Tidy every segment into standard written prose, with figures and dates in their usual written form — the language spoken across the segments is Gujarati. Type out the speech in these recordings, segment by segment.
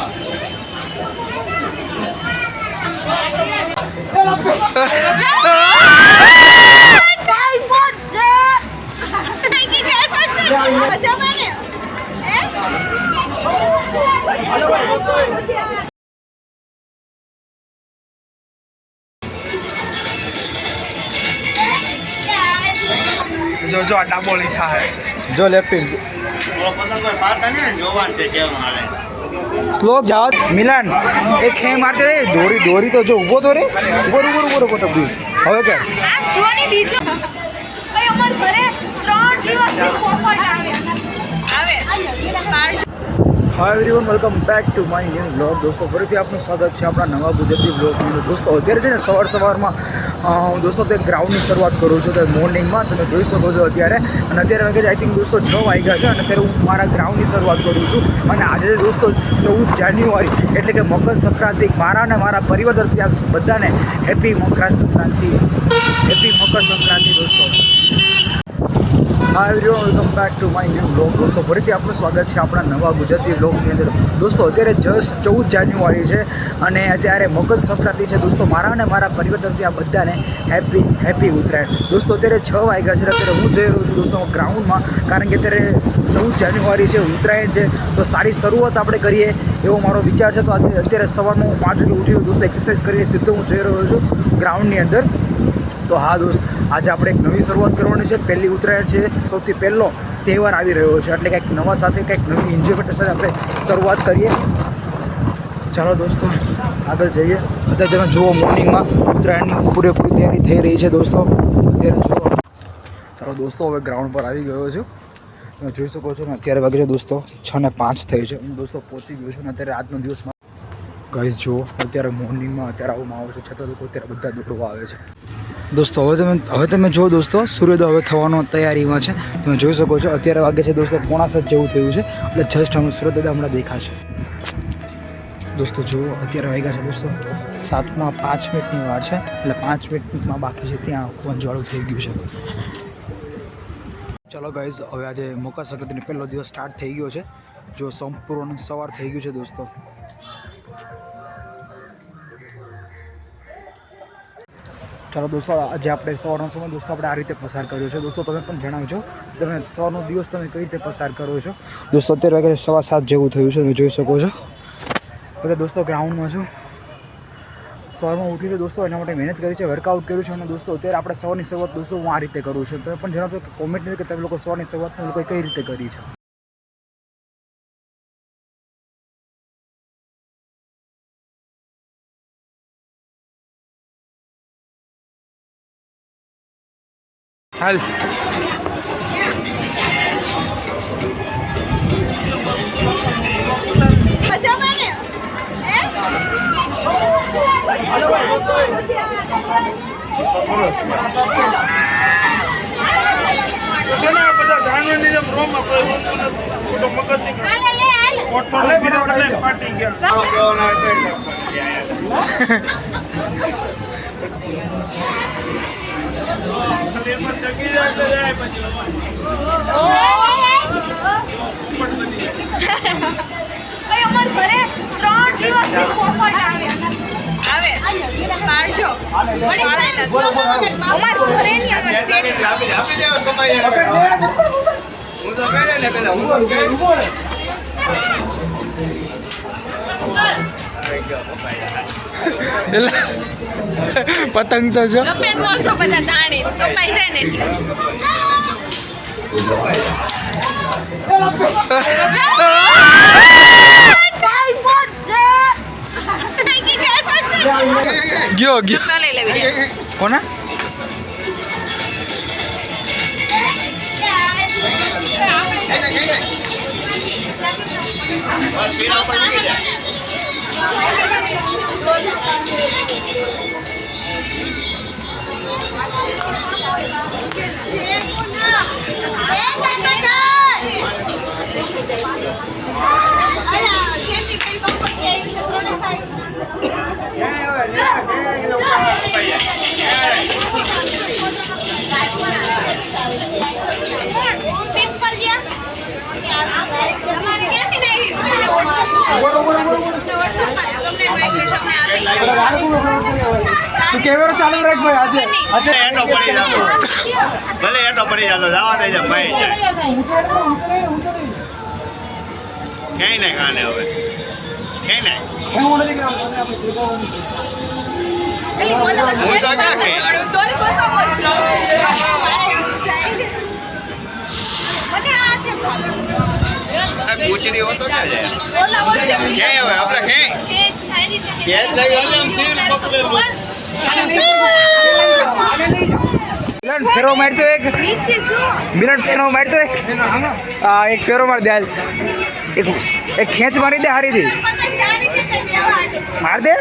જો જો આ ડાબો લીધા હે જો લેફ્ટ સ્લોપ જાઓ મિલન એક ખે મારતે દોરી દોરી તો જો ઊભો તો રે ઊભો ટબડી હવે કે આ જો ની બીજો ભાઈ અમાર ઘરે 3 દિવસથી પોપટ આવે hi everyone welcome back to my new blog દોસ્તો ફરીથી આપનું સ્વાગત છે આપણા નવા ગુજરાતી બ્લોગમાં દોસ્તો અત્યારે છે ને સવારમાં હું દોસ્તો તે ગ્રાઉન્ડની શરૂઆત કરું છું તો મોર્નિંગમાં તમે જોઈ શકો છો અત્યારે અને અત્યારે વાગે આઈ થિંક દોસ્તો 6 વાગ્યા છે અને અત્યારે હું મારા ગ્રાઉન્ડની શરૂઆત કરું છું અને આજે દોસ્તો 14 જાન્યુઆરી એટલે કે મકર સંક્રાંતિ મારા અને મારા પરિવાર તરફથી આપ બધાને હેપી મકર સંક્રાંતિ દોસ્તો hi everyone welcome back to my new blog દોસ્તો ફરીથી આપનું સ્વાગત છે આપણા નવા ગુજરાતી બ્લોગની અંદર દોસ્તો અત્યારે જસ્ટ 14 જાન્યુઆરી છે અને અત્યારે મકર સંક્રાંતિ છે દોસ્તો મારા અને મારા પરિવાર તરફથી આ બધાને હેપી ઉત્તરાયણ દોસ્તો અત્યારે 6 વાગ્યા છે અત્યારે હું જઈ રહ્યો છું દોસ્તો ગ્રાઉન્ડમાં કારણ કે અત્યારે 14 જાન્યુઆરી છે ઉત્તરાયણ છે તો સારી શરૂઆત આપણે કરીએ એવો મારો વિચાર છે તો અત્યારે સવારમાં હું 5 વાગે ઉઠ્યો દોસ્તો એક્સરસાઇઝ કરીને સીધો હું જઈ રહ્યો છું ગ્રાઉન્ડની અંદર તો હા દોસ્ત આજે આપણે એક નવી શરૂઆત કરવાની છે પહેલી ઉત્તરાયણ છે સૌથી પહેલો તહેવાર આવી રહ્યો છે એટલે કંઈક નવા સાથે કંઈક નવી એન્જોયમેન્ટ સાથે આપણે શરૂઆત કરીએ ચાલો દોસ્તો આગળ જઈએ અત્યારે તમે જુઓ મોર્નિંગમાં ઉત્તરાયણની પૂરેપૂરી તૈયારી થઈ રહી છે દોસ્તો અત્યારે જુઓ ચાલો દોસ્તો હવે ગ્રાઉન્ડ પર આવી ગયો છું તમે જોઈ શકો છો ને અત્યારે વાગે છે દોસ્તો 6:05 થઈ છે હું દોસ્તો પહોંચી ગયો છું ને અત્યારે આજનો દિવસમાં ગાઈસ જુઓ અત્યારે મોર્નિંગમાં અત્યારે આવું માહોલ છે છતાં લોકો અત્યારે બધા દોડવા આવે છે દોસ્તો હવે તમે જો દોસ્તો સૂર્યોદય હવે થવાનો તૈયારીમાં છે તમે જોઈ શકો છો અત્યારે વાગે છે દોસ્તો 6:45 જેવું થયું છે એટલે જસ્ટ અમે સૂર્યોદય હમણાં દેખાશે દોસ્તો જુઓ અત્યારે વાગ્યા છે દોસ્તો 7:05 વાર છે એટલે 5 મિનિટમાં બાકી છે ત્યાં વંજવાળું થઈ ગયું છે ચાલો ગાઈઝ હવે આજે મકર સંક્રાંતિનો પહેલો દિવસ સ્ટાર્ટ થઈ ગયો છે જો સંપૂર્ણ સવાર થઈ ગયું છે દોસ્તો ચાલો દોસ્તો આજે આપણે સવારનો સમય દોસ્તો આપણે આ રીતે પસાર કર્યો છે દોસ્તો તમે પણ જણાવજો તમે સવારનો દિવસ તમે કઈ રીતે પસાર કરો છો દોસ્તો અત્યારે વાગે 7:15 જેવું થયું છે તમે જોઈ શકો છો બધા દોસ્તો ગ્રાઉન્ડમાં છું સવારમાં ઉઠીને દોસ્તો એના માટે મહેનત કરી છે વર્કઆઉટ કર્યું છે અને દોસ્તો અત્યારે આપણે સવારની શરૂઆત દોસ્તો હું આ રીતે કરું છું તમે પણ જણાવજો કે કોમેન્ટ કે તમે લોકો સવારની શરૂઆત લોકોએ કઈ રીતે કરી છે હાલ અમાર ઘરે 3 દિવસથી પોપટ આવે કાઢજો અમાર ઘરે ની અમાર સેટ આપી દેવો કમાઈ હું તો કહે ને પેલા હું ઉભો રે પતંગ તો જો લપેટ બોલજો બધા દાણી કપાઈ જાય ને ગયો કોના તમારે ક્યાંથી તું કેમેરો ચાલુ રાખ ભાઈ આજે આજે એટો પડી જાતો ભલે એટો પડી જાતો જવા દે છે ભાઈ જાય ક્યાંય નહીં કાને હવે ક્યાંય નહીં હું તો ક્યાં કે આ પૂછડી હો તો ક્યાં જાય ક્યાંય હવે આપણે મિલન ફેરો મારતો એક મિલન ફેરો મારતો એક હા એક ફેરો માર દે હાલ એક ખેંચ મારી દે હારી દે માર દે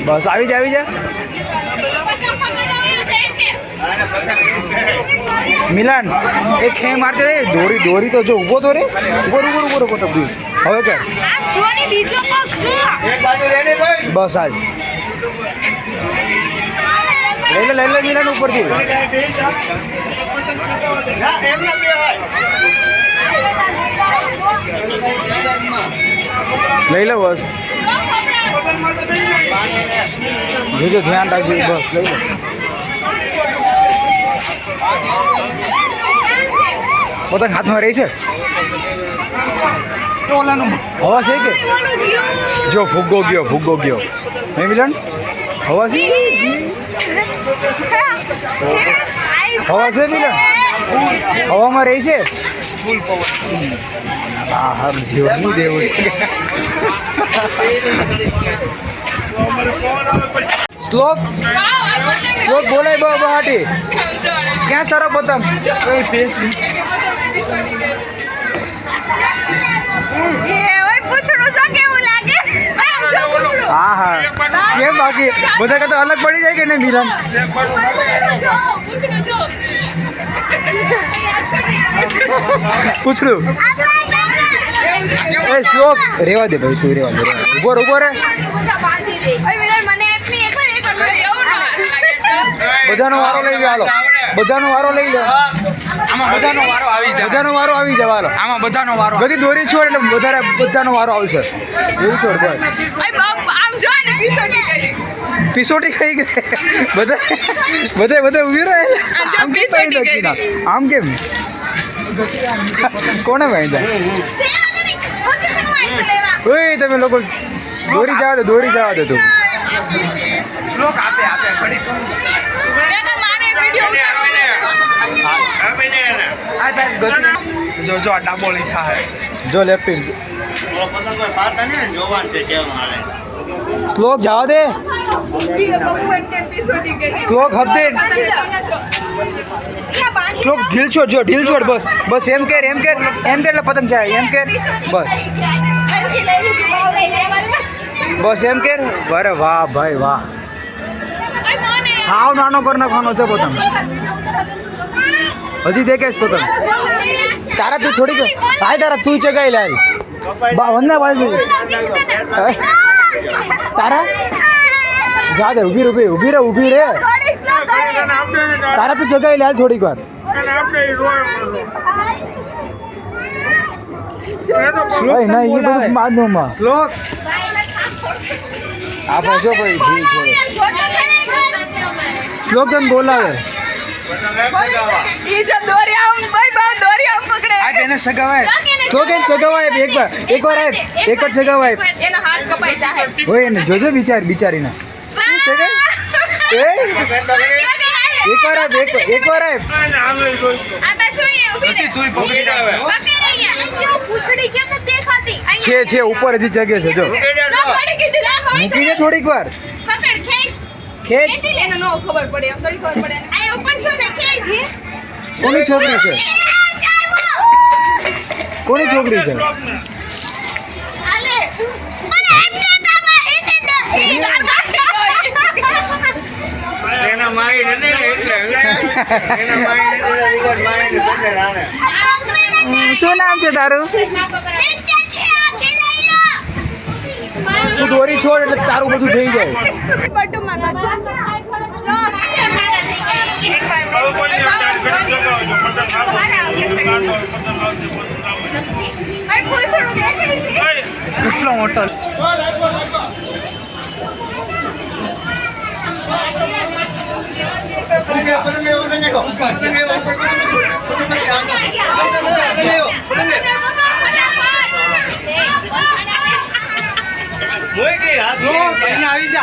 બસ આવી જા મિલન એક ખેં મારતે દે દોરી તો જો ઊભો તો રે ઊભો તો હવે કે બીજો પગ જો એક બાજુ રેડી ભાઈ બસ આજ લઈ લે મિલન ઉપરથી ના એમ ના બે હોય લઈ લે બસ જોજો ધ્યાન રાખજો બસ લઈ લે પોતાના હાથમાં રહી છે હવા છે કે જો ફુગ્ગો ગયો નહીં મિલન હવા છે હવા છે મિલન હવામાં રહી છે હા હારું જીવન નહીં દેવું શ્લોક બોલાય બહાટી ક્યાં સારો પતંગ હા હા કેમ બાકી બધા કરતા અલગ પડી જાય કે નહીં મિલન પૂછડું એ શ્લોક રેવા દે ભાઈ તું રેવા દે ઉભો રે બધાનો વારો લઈ લે હાલો બધાનો વારો લઈ લે આમાં બધાનો વારો આવી જાય હાલો આમાં બધાનો વારો બધી દોરી છોડ એટલે બધાનો વારો આવશે એવું છોડ બસ પીસોટી ખાઈ ગઈ બધા ઉભી રહે આમ કેમ કોને વાંધા ઓય તમે લોકો દોરી જવા દે તું જો ડાબો લઈ થાય જો લેફ્ટ શ્લોક જવા દે શ્લોક હબદે શ્લોક ઢીલ છોડ બસ એમ કે એટલે પતંગ જાય એમ કે બસ એમ કે અરે વાહ ભાઈ વાહ હાવ નાનો કર નાખવાનો છે પતંગ હજી દેખેશ પતંગ તારા તું થોડીક હાલ તારા તું ચગાઈ લે વંદા બાજુ તારા જા દે ઊભી રે તારા તું ચગાઈ લે થોડીક વાર ના એ બધું માધુમાં શ્લોક આપણે જો ભાઈ ઢીલ છોડે શ્લોક તને બોલાવે એને સગાવાય શ્લોક એને સગાવાય એકવાર સગાવાય હોય એને જોજો બિચારીને એકવાર છે ઉપર હજી જગે છે જો મૂકી દે થોડીક વાર ખેંચ કોની છોકરી છે એના માઈ ને એટલે શું નામ છે તારું તું દોરી છોડ એટલે તારું બધું થઈ જાય કેટલો મોટો પતંગ એવું નહીં નાખો. પતંગ